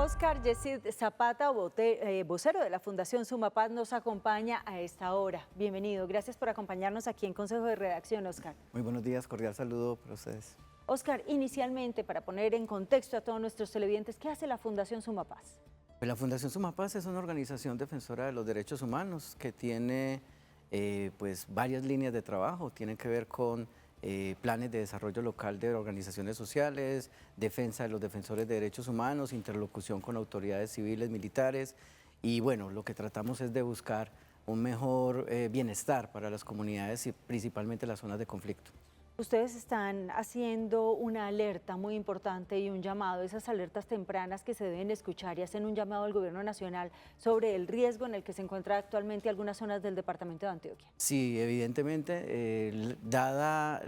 Oscar Yesid Zapata, vocero de la Fundación Sumapaz, nos acompaña a esta hora. Bienvenido, gracias por acompañarnos aquí en Consejo de Redacción, Oscar. Muy buenos días, cordial saludo para ustedes. Oscar, inicialmente, para poner en contexto a todos nuestros televidentes, ¿qué hace la Fundación Sumapaz? Pues la Fundación Sumapaz es una organización defensora de los derechos humanos que tiene pues varias líneas de trabajo, tienen que ver con planes de desarrollo local de organizaciones sociales, defensa de los defensores de derechos humanos, interlocución con autoridades civiles, militares y bueno, lo que tratamos es de buscar un mejor bienestar para las comunidades y principalmente las zonas de conflicto. Ustedes están haciendo una alerta muy importante y un llamado, esas alertas tempranas que se deben escuchar y hacen un llamado al gobierno nacional sobre el riesgo en el que se encuentran actualmente algunas zonas del departamento de Antioquia. Sí, evidentemente, dada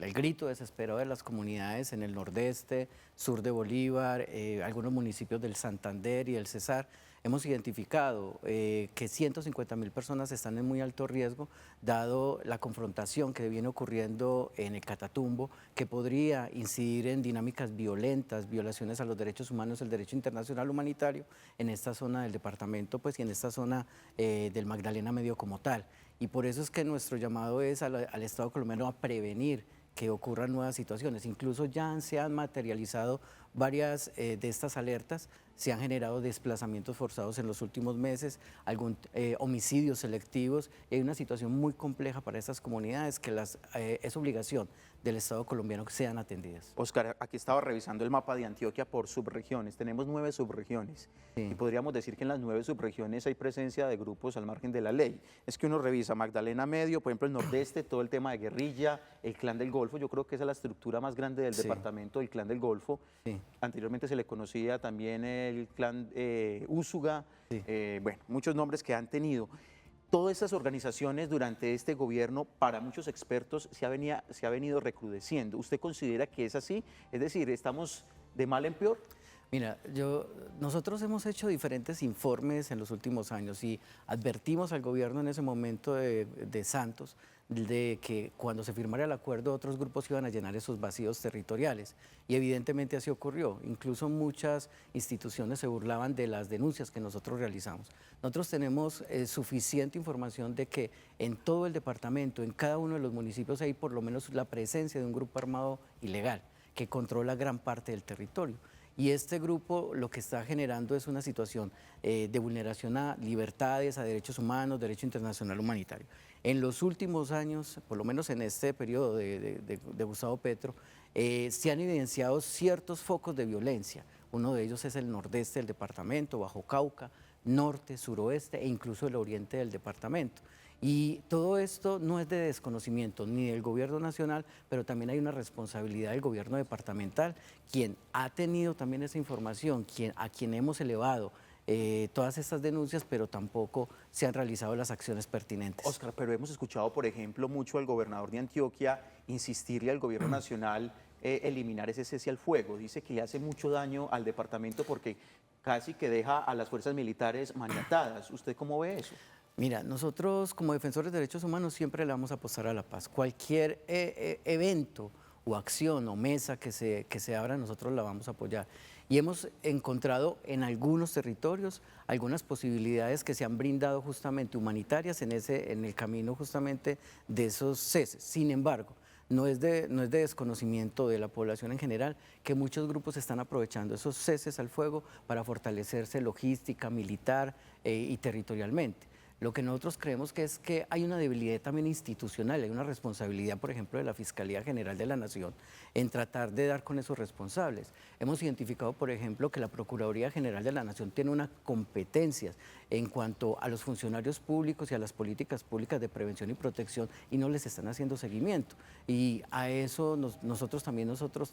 el grito desesperado de las comunidades en el nordeste, sur de Bolívar, algunos municipios del Santander y el Cesar, hemos identificado que 150.000 personas están en muy alto riesgo, dado la confrontación que viene ocurriendo en el Catatumbo, que podría incidir en dinámicas violentas, violaciones a los derechos humanos, el derecho internacional humanitario, en esta zona del departamento pues, y en esta zona del Magdalena Medio como tal. Y por eso es que nuestro llamado es al Estado colombiano a prevenir que ocurran nuevas situaciones. Incluso ya se han materializado varias de estas alertas, se han generado desplazamientos forzados en los últimos meses, homicidios selectivos, y hay una situación muy compleja para estas comunidades que es obligación del Estado colombiano que sean atendidas. Oscar, aquí estaba revisando el mapa de Antioquia por subregiones, tenemos 9 subregiones Sí. y podríamos decir que en las 9 subregiones hay presencia de grupos al margen de la ley. Es que uno revisa Magdalena Medio, por ejemplo el nordeste, todo el tema de guerrilla, el Clan del Golfo, yo creo que esa es la estructura más grande del Sí. departamento, el Clan del Golfo. Sí. Anteriormente se le conocía también el Clan Úsuga, Sí. bueno, muchos nombres que han tenido. Todas esas organizaciones durante este gobierno, para muchos expertos, se ha venido recrudeciendo. ¿Usted considera que es así? Es decir, ¿estamos de mal en peor? Mira, nosotros hemos hecho diferentes informes en los últimos años y advertimos al gobierno en ese momento de Santos de que cuando se firmara el acuerdo otros grupos iban a llenar esos vacíos territoriales y evidentemente así ocurrió. Incluso muchas instituciones se burlaban de las denuncias que nosotros realizamos. Nosotros tenemos suficiente información de que en todo el departamento, en cada uno de los municipios hay por lo menos la presencia de un grupo armado ilegal que controla gran parte del territorio. Y este grupo lo que está generando es una situación de vulneración a libertades, a derechos humanos, derecho internacional humanitario. En los últimos años, por lo menos en este periodo de Gustavo Petro, se han evidenciado ciertos focos de violencia. Uno de ellos es el nordeste del departamento, Bajo Cauca, norte, suroeste e incluso el oriente del departamento. Y todo esto no es de desconocimiento ni del gobierno nacional, pero también hay una responsabilidad del gobierno departamental, quien ha tenido también esa información, a quien hemos elevado todas estas denuncias, pero tampoco se han realizado las acciones pertinentes. Oscar, pero hemos escuchado, por ejemplo, mucho al gobernador de Antioquia insistirle al gobierno nacional eliminar ese cese al fuego. Dice que le hace mucho daño al departamento porque casi que deja a las fuerzas militares maniatadas. ¿Usted cómo ve eso? Mira, nosotros como defensores de derechos humanos siempre le vamos a apostar a la paz. Cualquier evento o acción o mesa que se abra, nosotros la vamos a apoyar. Y hemos encontrado en algunos territorios algunas posibilidades que se han brindado justamente humanitarias en el camino justamente de esos ceses. Sin embargo, no es de desconocimiento de la población en general que muchos grupos están aprovechando esos ceses al fuego para fortalecerse logística, militar y territorialmente. Lo que nosotros creemos que es que hay una debilidad también institucional, hay una responsabilidad, por ejemplo, de la Fiscalía General de la Nación en tratar de dar con esos responsables. Hemos identificado, por ejemplo, que la Procuraduría General de la Nación tiene unas competencias en cuanto a los funcionarios públicos y a las políticas públicas de prevención y protección y no les están haciendo seguimiento. Y a eso nosotros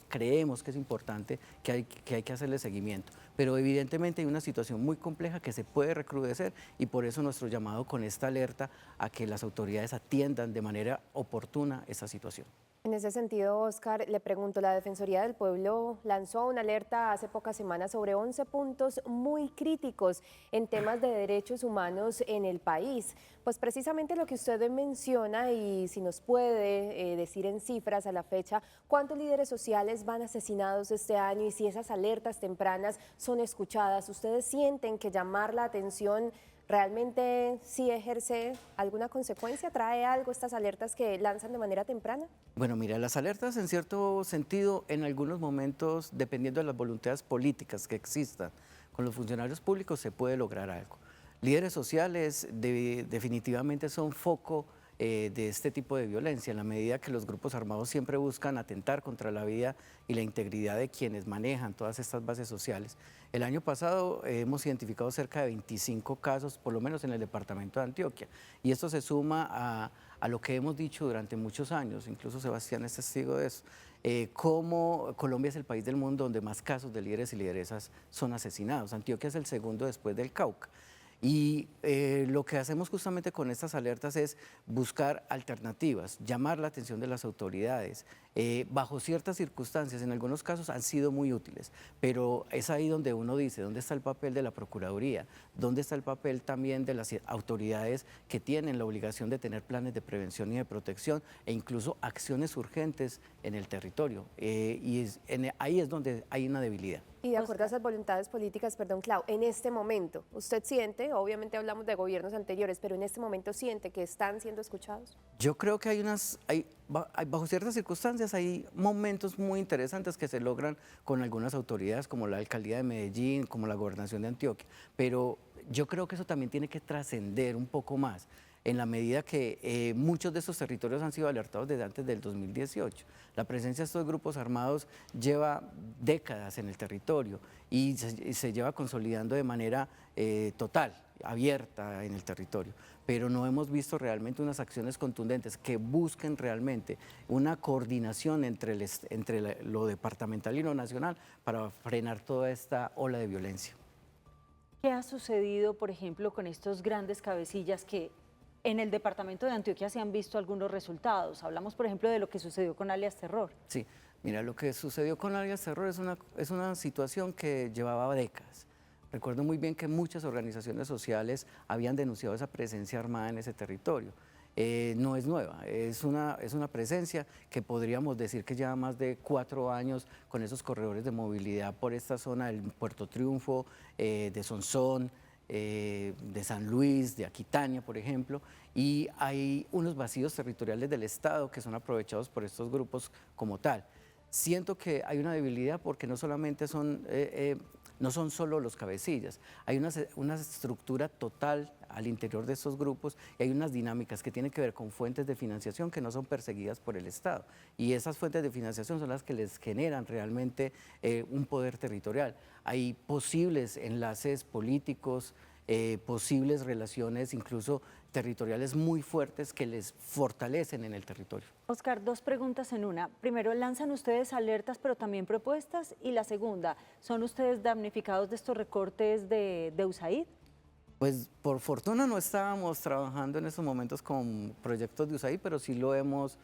creemos que es importante que hay que hacerle seguimiento. Pero evidentemente hay una situación muy compleja que se puede recrudecer y por eso nuestro llamado con esta alerta a que las autoridades atiendan de manera oportuna esa situación. En ese sentido, Oscar, le pregunto, la Defensoría del Pueblo lanzó una alerta hace pocas semanas sobre 11 puntos muy críticos en temas de derechos humanos en el país. Pues precisamente lo que usted menciona, y si nos puede decir en cifras a la fecha, cuántos líderes sociales van asesinados este año y si esas alertas tempranas son escuchadas. ¿Ustedes sienten que llamar la atención realmente sí ejerce alguna consecuencia? ¿Trae algo estas alertas que lanzan de manera temprana? Bueno, mira, las alertas en cierto sentido, en algunos momentos, dependiendo de las voluntades políticas que existan con los funcionarios públicos, se puede lograr algo. Líderes sociales definitivamente son foco de este tipo de violencia, en la medida que los grupos armados siempre buscan atentar contra la vida y la integridad de quienes manejan todas estas bases sociales. El año pasado hemos identificado cerca de 25 casos, por lo menos en el departamento de Antioquia, y esto se suma a lo que hemos dicho durante muchos años, incluso Sebastián es testigo de eso, cómo Colombia es el país del mundo donde más casos de líderes y lideresas son asesinados. Antioquia es el segundo después del Cauca. Y lo que hacemos justamente con estas alertas es buscar alternativas, llamar la atención de las autoridades. Bajo ciertas circunstancias, en algunos casos han sido muy útiles, pero es ahí donde uno dice, ¿dónde está el papel de la Procuraduría? ¿Dónde está el papel también de las autoridades que tienen la obligación de tener planes de prevención y de protección e incluso acciones urgentes en el territorio? Ahí es donde hay una debilidad. Y de acuerdo a esas voluntades políticas, perdón, Clau, en este momento, ¿usted siente, obviamente hablamos de gobiernos anteriores, pero en este momento siente que están siendo escuchados? Yo creo que bajo ciertas circunstancias hay momentos muy interesantes que se logran con algunas autoridades como la Alcaldía de Medellín, como la Gobernación de Antioquia, pero yo creo que eso también tiene que trascender un poco más en la medida que muchos de estos territorios han sido alertados desde antes del 2018. La presencia de estos grupos armados lleva décadas en el territorio y se lleva consolidando de manera total, abierta en el territorio, pero no hemos visto realmente unas acciones contundentes que busquen realmente una coordinación entre lo departamental y lo nacional para frenar toda esta ola de violencia. ¿Qué ha sucedido, por ejemplo, con estos grandes cabecillas que en el departamento de Antioquia se han visto algunos resultados? Hablamos, por ejemplo, de lo que sucedió con alias Terror. Sí, mira, lo que sucedió con alias Terror es una situación que llevaba décadas. Recuerdo muy bien que muchas organizaciones sociales habían denunciado esa presencia armada en ese territorio. No es nueva, es una presencia que podríamos decir que lleva más de 4 años con esos corredores de movilidad por esta zona del Puerto Triunfo, de Sonsón, de San Luis, de Aquitania, por ejemplo, y hay unos vacíos territoriales del Estado que son aprovechados por estos grupos como tal. Siento que hay una debilidad porque no solamente no son solo los cabecillas, hay una estructura total al interior de estos grupos y hay unas dinámicas que tienen que ver con fuentes de financiación que no son perseguidas por el Estado. Y esas fuentes de financiación son las que les generan realmente un poder territorial. Hay posibles enlaces políticos, posibles relaciones incluso territoriales muy fuertes que les fortalecen en el territorio. Oscar, 2 preguntas en una. Primero, ¿lanzan ustedes alertas pero también propuestas? Y la segunda, ¿son ustedes damnificados de estos recortes de USAID? Pues por fortuna no estábamos trabajando en estos momentos con proyectos de USAID, pero sí hemos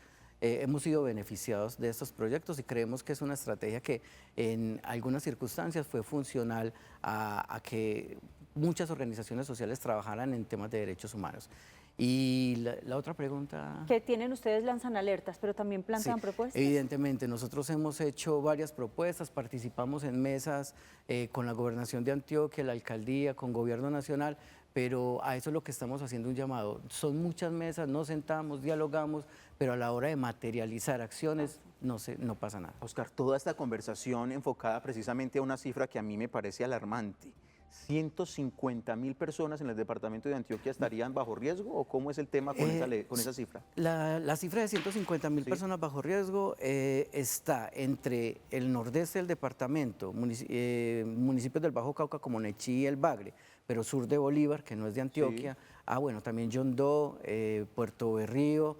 sido beneficiados de estos proyectos y creemos que es una estrategia que en algunas circunstancias fue funcional a que muchas organizaciones sociales trabajaran en temas de derechos humanos. Y la otra pregunta... Que tienen ustedes, lanzan alertas, pero también plantean propuestas. Evidentemente, nosotros hemos hecho varias propuestas, participamos en mesas con la Gobernación de Antioquia, la Alcaldía, con Gobierno Nacional, pero a eso es lo que estamos haciendo un llamado. Son muchas mesas, nos sentamos, dialogamos, pero a la hora de materializar acciones no pasa nada. Oscar, toda esta conversación enfocada precisamente a una cifra que a mí me parece alarmante. ¿150.000 personas en el departamento de Antioquia estarían bajo riesgo o cómo es el tema con esa cifra? La cifra de 150.000 personas bajo riesgo está entre el nordeste del departamento, municipios del Bajo Cauca como Nechí y El Bagre, pero sur de Bolívar, que no es de Antioquia, bueno, también Yondó, Puerto Berrío,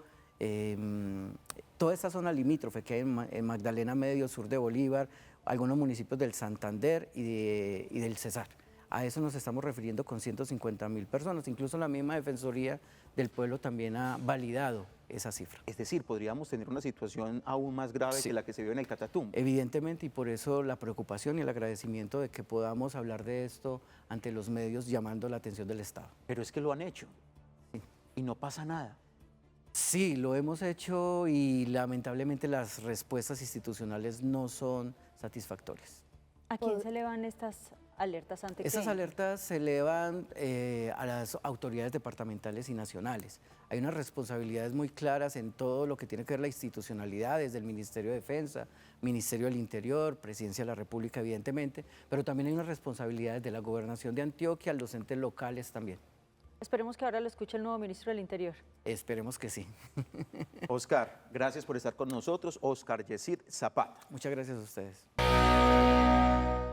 toda esta zona limítrofe que hay en Magdalena Medio, sur de Bolívar, algunos municipios del Santander y del Cesar. A eso nos estamos refiriendo con 150.000 personas. Incluso la misma Defensoría del Pueblo también ha validado esa cifra. Es decir, podríamos tener una situación aún más grave Sí. que la que se vio en el Catatumbo. Evidentemente, y por eso la preocupación y el agradecimiento de que podamos hablar de esto ante los medios llamando la atención del Estado. Pero es que lo han hecho y no pasa nada. Sí, lo hemos hecho y lamentablemente las respuestas institucionales no son satisfactorias. ¿A quién se le van estas alertas ante Estas qué? alertas se elevan a las autoridades departamentales y nacionales. Hay unas responsabilidades muy claras en todo lo que tiene que ver la institucionalidad, desde el Ministerio de Defensa, Ministerio del Interior, Presidencia de la República, evidentemente, pero también hay unas responsabilidades de la Gobernación de Antioquia, los entes locales también. Esperemos que ahora lo escuche el nuevo ministro del Interior. Esperemos que sí. Oscar, gracias por estar con nosotros. Oscar Yesid Zapata. Muchas gracias a ustedes.